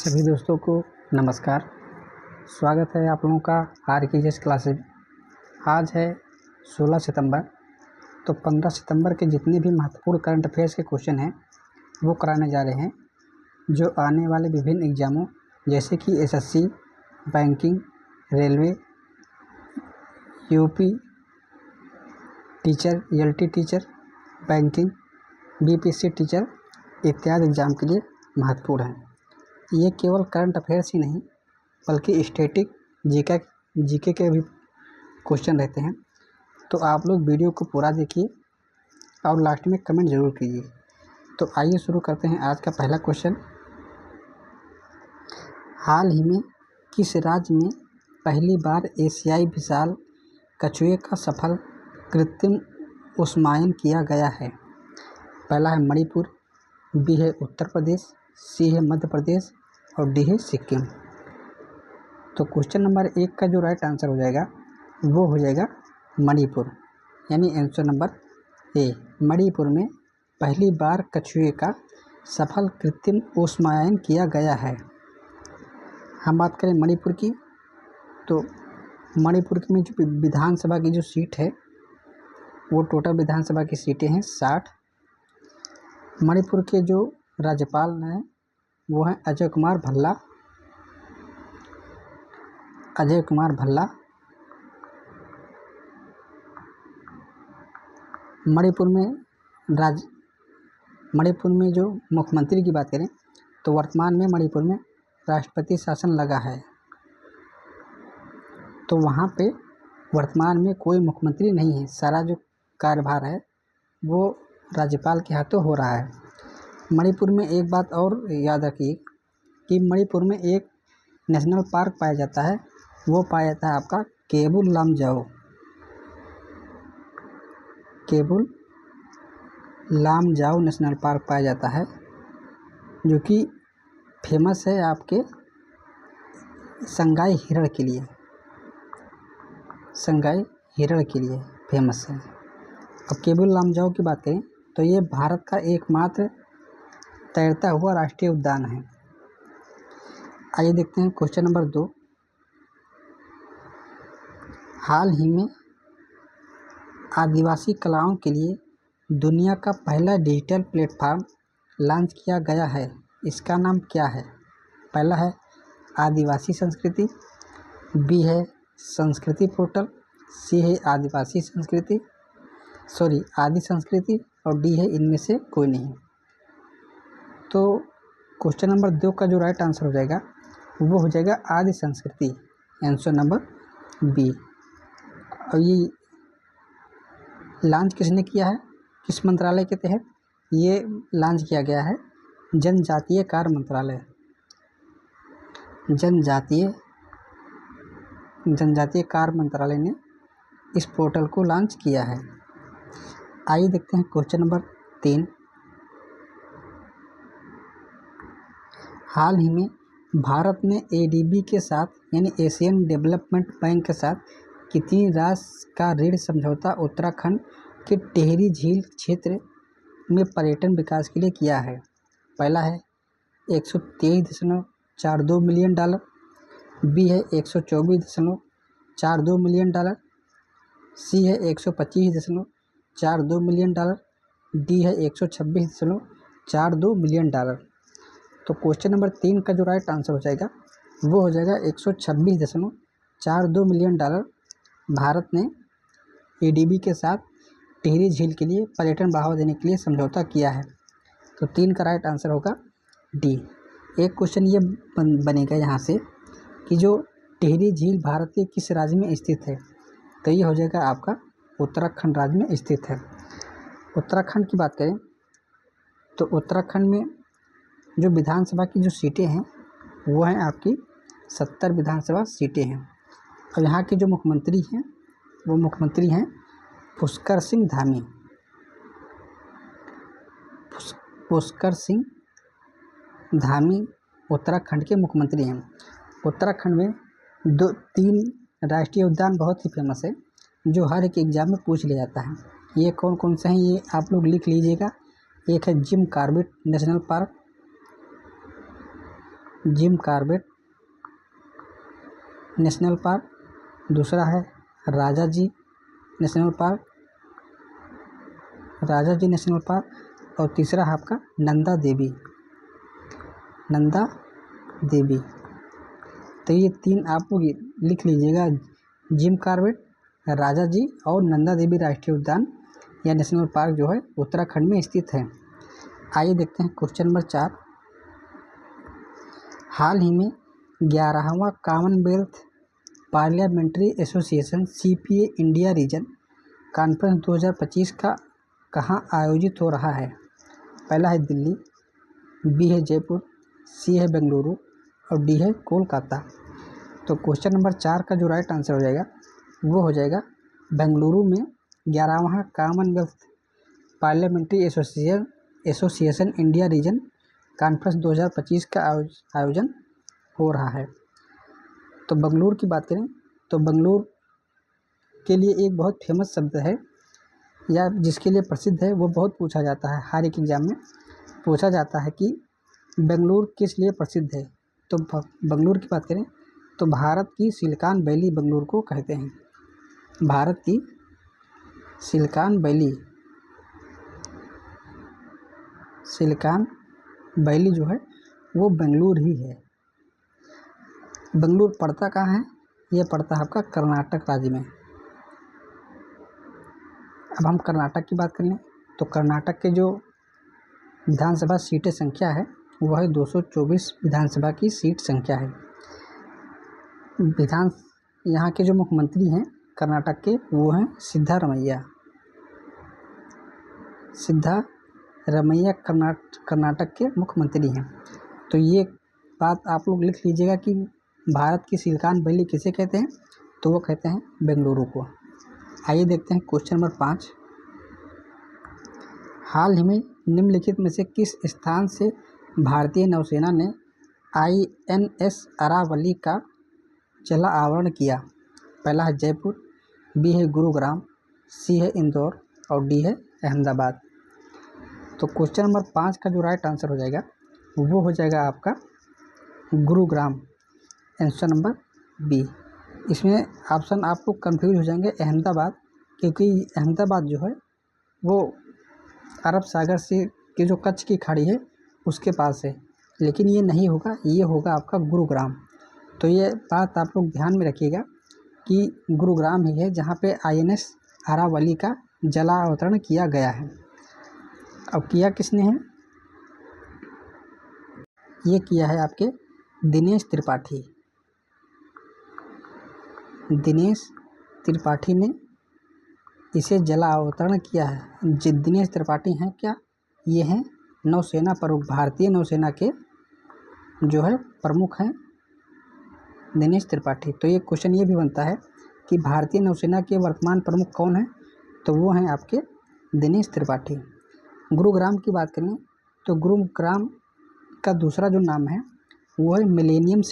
सभी दोस्तों को नमस्कार। स्वागत है आप लोगों का आर.के.जी.एस क्लासेज। आज है 16 सितंबर। तो 15 सितंबर के जितने भी महत्वपूर्ण करंट अफेयर्स के क्वेश्चन हैं वो कराने जा रहे हैं, जो आने वाले विभिन्न एग्ज़ामों जैसे कि SSC, banking, railway, UP teacher, ELT teacher, banking, BPSC teacher इत्यादि एग्ज़ाम के लिए महत्वपूर्ण हैं। ये केवल करंट अफेयर्स ही नहीं बल्कि स्टैटिक जीके के भी क्वेश्चन रहते हैं। तो आप लोग वीडियो को पूरा देखिए और लास्ट में कमेंट ज़रूर कीजिए। तो आइए शुरू करते हैं आज का पहला क्वेश्चन। हाल ही में किस राज्य में पहली बार एशियाई विशाल कछुए का सफल कृत्रिम ऊष्मायन किया गया है? पहला है मणिपुर, बी है उत्तर प्रदेश, सी है मध्य प्रदेश और डी है सिक्किम। तो क्वेश्चन नंबर 1 का जो राइट आंसर हो जाएगा वो हो जाएगा मणिपुर, यानी आंसर नंबर ए। मणिपुर में पहली बार कछुए का सफल कृत्रिम ऊष्मायन किया गया है। हम बात करें मणिपुर की, तो मणिपुर में जो विधानसभा की जो सीट है वो टोटल विधानसभा की सीटें हैं 60। मणिपुर के जो राज्यपाल हैं वो हैं अजय कुमार भल्ला। मणिपुर में जो मुख्यमंत्री की बात करें तो वर्तमान में मणिपुर में राष्ट्रपति शासन लगा है। तो वहाँ पे वर्तमान में कोई मुख्यमंत्री नहीं है, सारा जो कार्यभार है वो राज्यपाल के हाथों हो रहा है। मणिपुर में एक बात और याद रखिए कि मणिपुर में एक नेशनल पार्क पाया जाता है, वो पाया जाता है आपका केबुल लामजाओ नेशनल पार्क पाया जाता है, जो कि फेमस है आपके संगाई हिरण के लिए फेमस है। अब केबुल लामजाओ की बात करें तो ये भारत का एकमात्र तैरता हुआ राष्ट्रीय उद्यान है। आइए देखते हैं क्वेश्चन नंबर 2। हाल ही में आदिवासी कलाओं के लिए दुनिया का पहला डिजिटल प्लेटफॉर्म लॉन्च किया गया है, इसका नाम क्या है? पहला है आदिवासी संस्कृति, बी है संस्कृति पोर्टल, सी है आदि संस्कृति और डी है इनमें से कोई नहीं। तो क्वेश्चन नंबर 2 का जो राइट आंसर हो जाएगा वो हो जाएगा आदि संस्कृति, आंसर नंबर बी। और ये लॉन्च किसने किया है, किस मंत्रालय के तहत ये लॉन्च किया गया है? जनजातीय कार्य मंत्रालय ने इस पोर्टल को लॉन्च किया है। आइए देखते हैं क्वेश्चन नंबर 3। हाल ही में भारत ने एडीबी के साथ यानी एशियन डेवलपमेंट बैंक के साथ कितनी राशि का ऋण समझौता उत्तराखंड के टिहरी झील क्षेत्र में पर्यटन विकास के लिए किया है? पहला है 123.42 मिलियन डॉलर, बी है 124.42 मिलियन डॉलर, सी है 125.42 मिलियन डॉलर, डी है 126.42 मिलियन डॉलर। तो क्वेश्चन नंबर 3 का जो राइट आंसर हो जाएगा वो हो जाएगा 126.42 मिलियन डॉलर भारत ने एडीबी के साथ टिहरी झील के लिए पर्यटन बढ़ावा देने के लिए समझौता किया है। तो 3 का राइट आंसर होगा डी। एक क्वेश्चन ये बनेगा यहाँ से कि जो टिहरी झील भारत के किस राज्य में स्थित है? तो ये हो जाएगा आपका उत्तराखंड राज्य में स्थित है। उत्तराखंड की बात करें तो उत्तराखंड में जो विधानसभा की जो सीटें हैं वो हैं आपकी 70 विधानसभा सीटें हैं। और यहाँ के जो मुख्यमंत्री हैं वो मुख्यमंत्री हैं पुष्कर सिंह धामी उत्तराखंड के मुख्यमंत्री हैं। उत्तराखंड में 2-3 राष्ट्रीय उद्यान बहुत ही फेमस है जो हर एक एग्जाम में पूछ लिया जाता है। ये कौन कौन से हैं ये आप लोग लिख लीजिएगा। एक है Jim Corbett national park, Jim Corbett national park, दूसरा है Rajaji national park, Rajaji national park, और तीसरा है आपका नंदा देवी, नंदा देवी। तो ये 3 आप लोग लिख लीजिएगा, जिम कॉर्बेट, राजाजी और नंदा देवी राष्ट्रीय उद्यान या नेशनल पार्क जो है उत्तराखंड में स्थित है। आइए देखते हैं क्वेश्चन नंबर 4। हाल ही में 11वां Commonwealth parliamentary association CPA India region conference 2025 का कहाँ आयोजित हो रहा है? पहला है दिल्ली, बी है जयपुर, सी है बेंगलुरु और डी है कोलकाता। तो क्वेश्चन नंबर 4 का जो राइट आंसर हो जाएगा वो हो जाएगा बेंगलुरु में 11वां Commonwealth parliamentary association India region conference 2025 का आयोजन हो रहा है। तो बेंगलुरु की बात करें तो बेंगलुरु के लिए एक बहुत फेमस शब्द है या जिसके लिए प्रसिद्ध है, वो बहुत पूछा जाता है, हर एक एग्जाम में पूछा जाता है कि बेंगलुरु किस लिए प्रसिद्ध है। तो बेंगलुरु की बात करें तो भारत की सिलिकॉन वैली बेंगलुरु को कहते हैं। भारत की सिलिकॉन वैली जो है वो बेंगलुरु ही है। बेंगलुरु पड़ता कहाँ है? ये पड़ता है आपका कर्नाटक राज्य में। अब हम कर्नाटक की बात कर लें तो कर्नाटक के जो विधानसभा सीटें संख्या है वो है 224 विधानसभा की सीट संख्या है। यहाँ के जो मुख्यमंत्री हैं कर्नाटक के वो हैं सिद्धारमैया कर्नाटक के मुख्यमंत्री हैं। तो ये बात आप लोग लिख लीजिएगा कि भारत की सिलिकॉन वैली किसे कहते हैं? तो वो कहते हैं बेंगलुरु को। आइए देखते हैं क्वेश्चन नंबर 5। हाल ही में निम्नलिखित में से किस स्थान से भारतीय नौसेना ने INS अरावली का जला आवरण किया? पहला है जयपुर, बी है गुरुग्राम, सी है इंदौर और डी है अहमदाबाद। तो क्वेश्चन नंबर 5 का जो राइट आंसर हो जाएगा वो हो जाएगा आपका गुरुग्राम, आंसर नंबर बी। इसमें ऑप्शन आप लोग कन्फ्यूज हो जाएंगे अहमदाबाद, क्योंकि अहमदाबाद जो है वो अरब सागर से की जो कच्छ की खाड़ी है उसके पास है, लेकिन ये नहीं होगा, ये होगा आपका गुरुग्राम। तो ये बात आप लोग ध्यान में रखिएगा कि गुरुग्राम ही है जहाँ पे INS अरावली का जला अवतरण किया गया है। अब किया किसने है? ये किया है आपके दिनेश त्रिपाठी ने इसे जला अवतरण किया है। दिनेश त्रिपाठी हैं क्या? ये हैं नौसेना प्रमुख, भारतीय नौसेना के जो है प्रमुख हैं दिनेश त्रिपाठी। तो ये क्वेश्चन ये भी बनता है कि भारतीय नौसेना के वर्तमान प्रमुख कौन हैं? तो वो हैं आपके दिनेश त्रिपाठी। गुरुग्राम की बात करें तो गुरुग्राम का दूसरा जो नाम है वो है मिलेनियम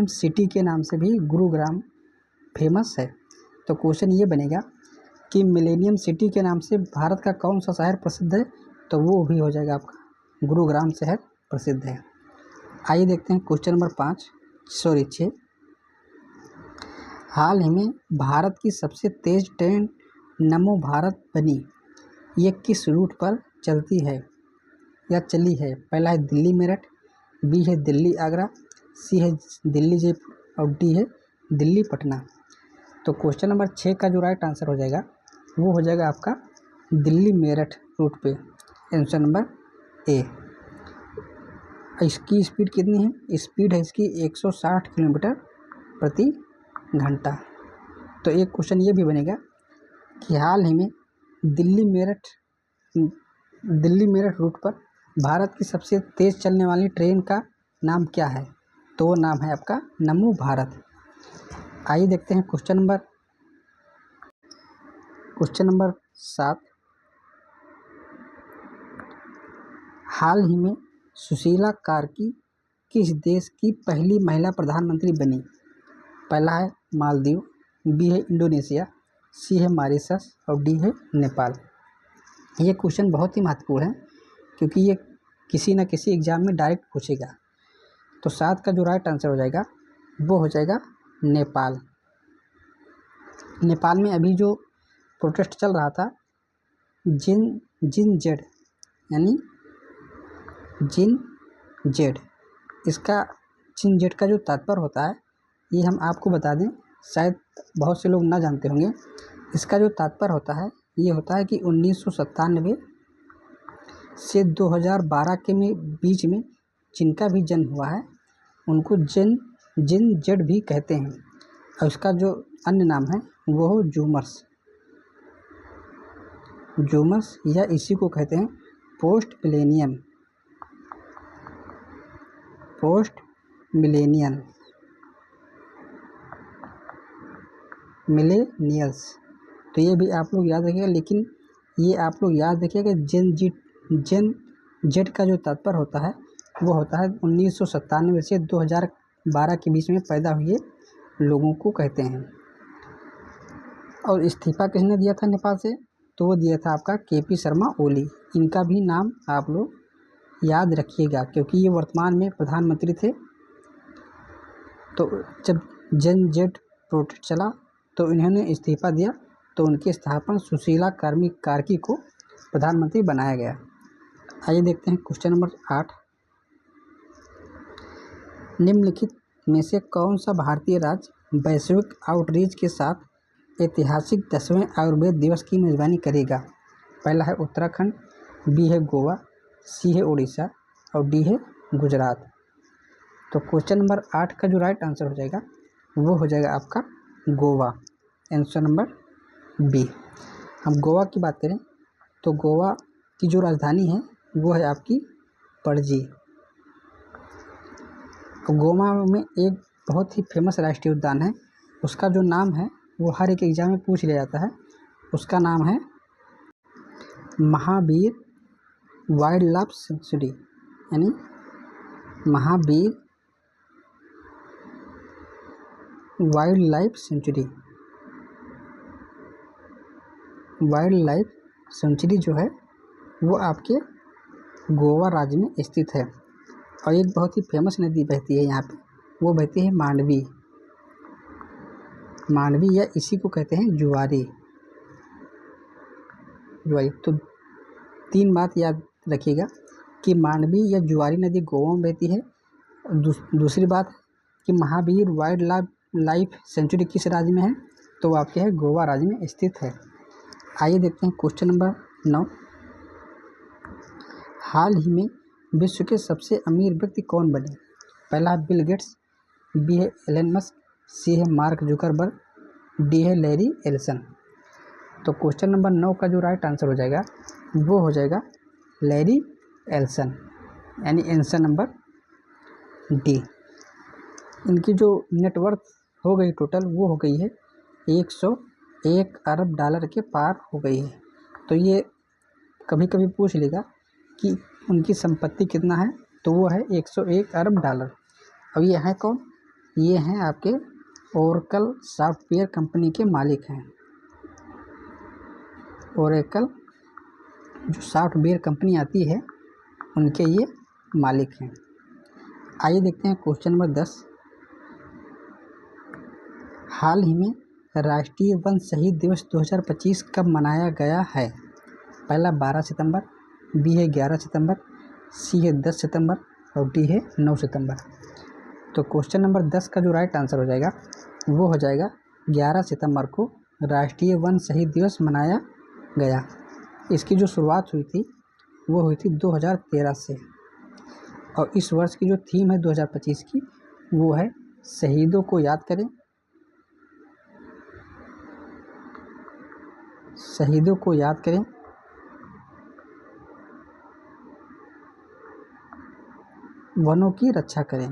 सिटी के नाम से भी गुरुग्राम फेमस है। तो क्वेश्चन ये बनेगा कि मिलेनियम सिटी के नाम से भारत का कौन सा शहर प्रसिद्ध है? तो वो भी हो जाएगा आपका गुरुग्राम शहर प्रसिद्ध है। आइए देखते हैं क्वेश्चन नंबर 6। हाल ही में भारत की सबसे तेज ट्रेन नमो भारत बनी, ये किस रूट पर चलती है या चली है? पहला है दिल्ली मेरठ, बी है दिल्ली आगरा, सी है दिल्ली जयपुर और डी है दिल्ली पटना। तो क्वेश्चन नंबर 6 का जो राइट आंसर हो जाएगा वो हो जाएगा आपका दिल्ली मेरठ रूट पे, आंसर नंबर ए। इसकी स्पीड कितनी है? स्पीड है इसकी 160 किलोमीटर प्रति घंटा। तो एक क्वेश्चन ये भी बनेगा कि हाल ही में दिल्ली मेरठ रूट पर भारत की सबसे तेज़ चलने वाली ट्रेन का नाम क्या है? तो वो नाम है आपका नमो भारत। आइए देखते हैं क्वेश्चन नंबर 7। हाल ही में सुशीला कार्की किस देश की पहली महिला प्रधानमंत्री बनी? पहला है मालदीव, बी है इंडोनेशिया, सी है मॉरिशस और डी है नेपाल। ये क्वेश्चन बहुत ही महत्वपूर्ण है क्योंकि ये किसी न किसी एग्जाम में डायरेक्ट पूछेगा। तो 7 का जो राइट आंसर हो जाएगा वो हो जाएगा नेपाल। नेपाल में अभी जो प्रोटेस्ट चल रहा था जिन जेड यानी जिन जेड, इसका जिन जेड का जो तात्पर्य होता है ये हम आपको बता दें, शायद बहुत से लोग ना जानते होंगे। इसका जो तात्पर्य होता है ये होता है कि 1997 से 2012 के बीच में जिनका भी जन्म हुआ है उनको जिन जेड भी कहते हैं। और इसका जो अन्य नाम है वो हो जूमर्स या इसी को कहते हैं पोस्ट मिलेनियल्स। तो ये भी आप लोग याद रखिएगा, लेकिन ये आप लोग याद रखिएगा जेन जेड का जो तात्पर्य होता है वो होता है 1997 से 2012 के बीच में पैदा हुए लोगों को कहते हैं। और इस्तीफा किसने दिया था नेपाल से? तो वो दिया था आपका KP शर्मा ओली। इनका भी नाम आप लोग याद रखिएगा क्योंकि ये वर्तमान में प्रधानमंत्री थे। तो जब जेन जेड प्रोटेस्ट चला तो इन्होंने इस्तीफा दिया, तो उनके स्थापना सुशीला कार्की को प्रधानमंत्री बनाया गया। आइए देखते हैं क्वेश्चन नंबर 8। निम्नलिखित में से कौन सा भारतीय राज्य वैश्विक आउटरीच के साथ ऐतिहासिक 10वें आयुर्वेद दिवस की मेजबानी करेगा? पहला है उत्तराखंड, बी है गोवा, सी है उड़ीसा और डी है गुजरात। तो क्वेश्चन नंबर 8 का जो राइट आंसर हो जाएगा वो हो जाएगा आपका गोवा, आंसर नंबर बी। हम गोवा की बात करें तो गोवा की जो राजधानी है वो है आपकी पणजी। गोवा में एक बहुत ही फेमस राष्ट्रीय उद्यान है, उसका जो नाम है वो हर एक एग्जाम में पूछ लिया जाता है। उसका नाम है महावीर वाइल्ड लाइफ सेंचुरी, यानी महावीर वाइल्ड लाइफ सेंचुरी जो है वो आपके गोवा राज्य में स्थित है। और एक बहुत ही फेमस नदी बहती है यहाँ पे, वो बहती है मांडवी या इसी को कहते हैं जुआरी। तो 3 बात याद रखिएगा कि मांडवी या जुआरी नदी गोवा में बहती है। दूसरी बात कि महावीर वाइल्ड लाइफ सेंचुरी किस राज्य में है? तो वो आपके है गोवा राज्य में स्थित है। आइए देखते हैं क्वेश्चन नंबर 9। हाल ही में विश्व के सबसे अमीर व्यक्ति कौन बने? पहला है बिल गेट्स, बी है एलन मस्क, सी है मार्क जुकरबर्ग, डी है लैरी एल्सन। तो क्वेश्चन नंबर 9 का जो राइट आंसर हो जाएगा वो हो जाएगा लैरी एल्सन, यानी आंसर नंबर डी। इनकी जो नेटवर्थ हो गई टोटल वो हो गई है 101 अरब डॉलर के पार हो गई है। तो ये कभी कभी पूछ लेगा कि उनकी संपत्ति कितना है, तो वो है 101 अरब डॉलर। अब ये हैं कौन? ये हैं आपके ओरेकल सॉफ्टवेयर कंपनी के मालिक हैं। ओरेकल जो सॉफ्टवेयर कंपनी आती है उनके ये मालिक हैं। आइए देखते हैं क्वेश्चन नंबर 10। हाल ही में राष्ट्रीय वन शहीद दिवस 2025 कब मनाया गया है? पहला 12 सितंबर, बी है 11 सितंबर, सी है 10 सितंबर और डी है 9 सितंबर। तो क्वेश्चन नंबर 10 का जो राइट आंसर हो जाएगा वो हो जाएगा 11 सितंबर को राष्ट्रीय वन शहीद दिवस मनाया गया। इसकी जो शुरुआत हुई थी वो हुई थी 2013 से, और इस वर्ष की जो थीम है 2025 की वो है शहीदों को याद करें, शहीदों को याद करें, वनों की रक्षा करें,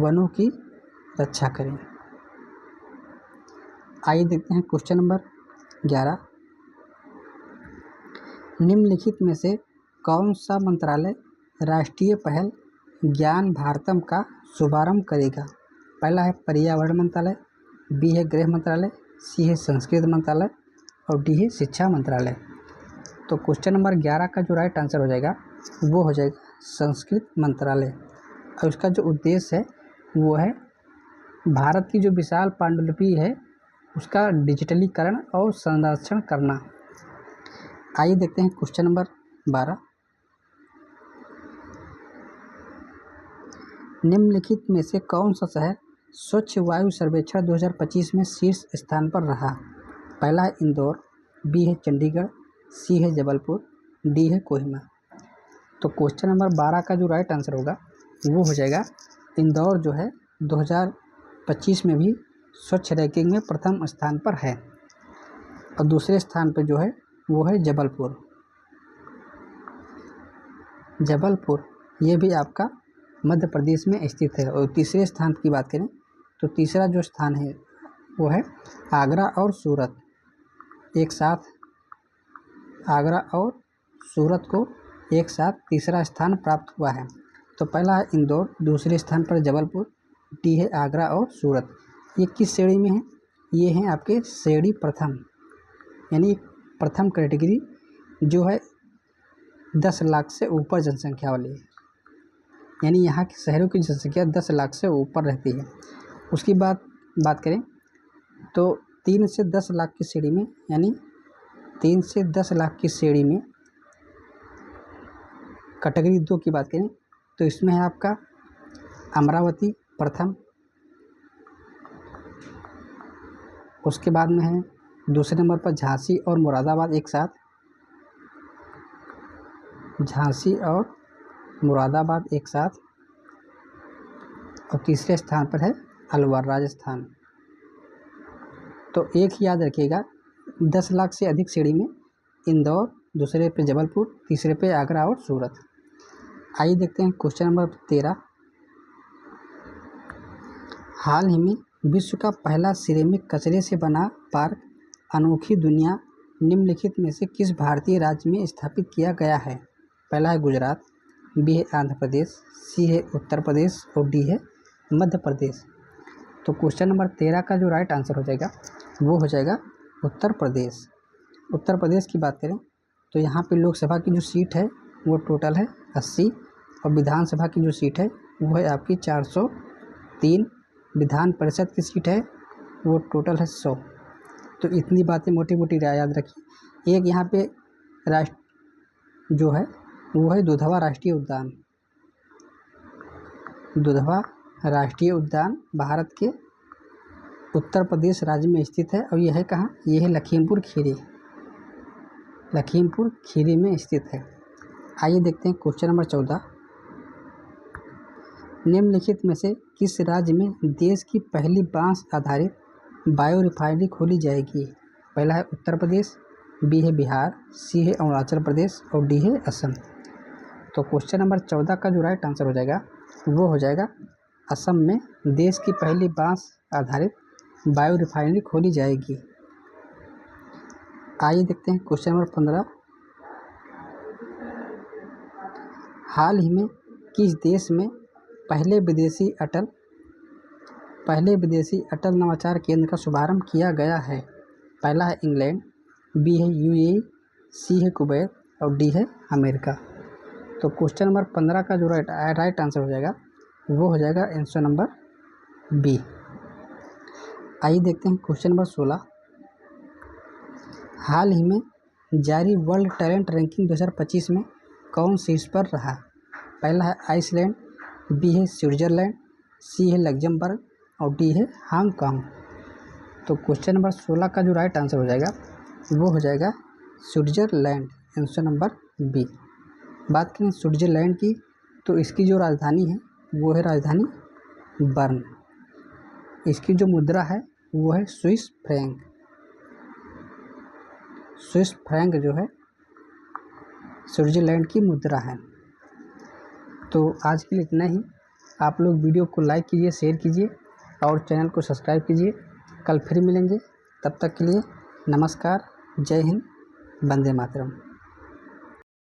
वनों की रक्षा करें। आइए देखते हैं क्वेश्चन नंबर 11। निम्नलिखित में से कौन सा मंत्रालय राष्ट्रीय पहल ज्ञान भारतम का शुभारंभ करेगा? पहला है पर्यावरण मंत्रालय, बी है गृह मंत्रालय, सी है संस्कृति मंत्रालय और डी है शिक्षा मंत्रालय। तो क्वेश्चन नंबर 11 का जो राइट आंसर हो जाएगा वो हो जाएगा संस्कृति मंत्रालय। और उसका जो उद्देश्य है वो है भारत की जो विशाल पांडुलिपि है उसका डिजिटलीकरण और संरक्षण करना। आइए देखते हैं क्वेश्चन नंबर 12। निम्नलिखित में से कौन सा शहर स्वच्छ वायु सर्वेक्षण 2025 में शीर्ष स्थान पर रहा? पहला है इंदौर, बी है चंडीगढ़, सी है जबलपुर, डी है कोहिमा। तो क्वेश्चन नंबर 12 का जो राइट आंसर होगा वो हो जाएगा इंदौर जो है 2025 में भी स्वच्छ रैंकिंग में प्रथम स्थान पर है। और दूसरे स्थान पर जो है वो है जबलपुर। जबलपुर ये भी आपका मध्य प्रदेश में स्थित है। और तीसरे स्थान की बात करें तो तीसरा जो स्थान है वो है आगरा और सूरत। एक साथ आगरा और सूरत को एक साथ तीसरा स्थान प्राप्त हुआ है। तो पहला है इंदौर, दूसरे स्थान पर जबलपुर, डी है आगरा और सूरत। ये किस श्रेणी में है? ये हैं आपके श्रेणी प्रथम, यानी प्रथम कैटेगरी जो है 10 लाख से ऊपर जनसंख्या वाली है। यानी यहाँ के शहरों की जनसंख्या 10 लाख से ऊपर रहती है। उसकी बात करें तो 3 से 10 लाख की श्रेणी में, यानी 3 से 10 लाख की श्रेणी में कैटेगरी 2 की बात करें तो इसमें है आपका अमरावती प्रथम, उसके बाद में है दूसरे नंबर पर झांसी और मुरादाबाद एक साथ, झांसी और मुरादाबाद एक साथ, और तीसरे स्थान पर है अलवर राजस्थान। तो एक याद रखिएगा, 10 लाख से अधिक श्रेणी में इंदौर, दूसरे पे जबलपुर, तीसरे पे आगरा और सूरत। आइए देखते हैं क्वेश्चन नंबर 13। हाल ही में विश्व का पहला सिरेमिक कचरे से बना पार्क अनोखी दुनिया निम्नलिखित में से किस भारतीय राज्य में स्थापित किया गया है? पहला है गुजरात, बी है आंध्र प्रदेश, सी है उत्तर प्रदेश और डी है मध्य प्रदेश। तो क्वेश्चन नंबर 13 का जो राइट आंसर हो जाएगा वो हो जाएगा उत्तर प्रदेश। उत्तर प्रदेश की बात करें तो यहाँ पे लोकसभा की जो सीट है वो टोटल है 80 और विधानसभा की जो सीट है वो है आपकी 403। विधान परिषद की सीट है वो टोटल है 100। तो इतनी बातें मोटी मोटी याद रखिए। एक यहाँ पे राष्ट्र जो है वो है दुधवा राष्ट्रीय उद्यान। दुधवा राष्ट्रीय उद्यान भारत के उत्तर प्रदेश राज्य में स्थित है और यह है कहाँ? यह है लखीमपुर खीरी। लखीमपुर खीरी में स्थित है। आइए देखते हैं क्वेश्चन नंबर 14। निम्नलिखित में से किस राज्य में देश की पहली बांस आधारित बायो रिफाइनरी खोली जाएगी? पहला है उत्तर प्रदेश, बी है बिहार, सी है अरुणाचल प्रदेश और डी है असम। तो क्वेश्चन नंबर 14 का जो राइट आंसर हो जाएगा वो हो जाएगा असम में देश की पहली बांस आधारित बायो रिफाइनरी खोली जाएगी। आइए देखते हैं क्वेश्चन नंबर 15। हाल ही में किस देश में पहले विदेशी अटल नवाचार केंद्र का शुभारंभ किया गया है? पहला है इंग्लैंड, बी है यूएई, सी है कुवैत और डी है अमेरिका। तो क्वेश्चन नंबर 15 का जो राइट आंसर हो जाएगा वो हो जाएगा आंसर नंबर बी। आइए देखते हैं क्वेश्चन नंबर 16। हाल ही में जारी वर्ल्ड टैलेंट रैंकिंग 2025 में कौन शीर्ष पर रहा? पहला है आइसलैंड, बी है स्विट्जरलैंड, सी है लग्जमबर्ग और डी है हांगकांग। तो क्वेश्चन नंबर 16 का जो राइट आंसर हो जाएगा वो हो जाएगा स्विट्जरलैंड, आंसर नंबर बी। बात करें स्विट्जरलैंड की तो इसकी जो राजधानी है वो है राजधानी बर्न। इसकी जो मुद्रा है वो है स्विस फ्रैंक। स्विस फ्रैंक जो है स्विट्जरलैंड की मुद्रा है। तो आज के लिए इतना ही। आप लोग वीडियो को लाइक कीजिए, शेयर कीजिए और चैनल को सब्सक्राइब कीजिए। कल फिर मिलेंगे, तब तक के लिए नमस्कार, जय हिंद, वंदे मातरम।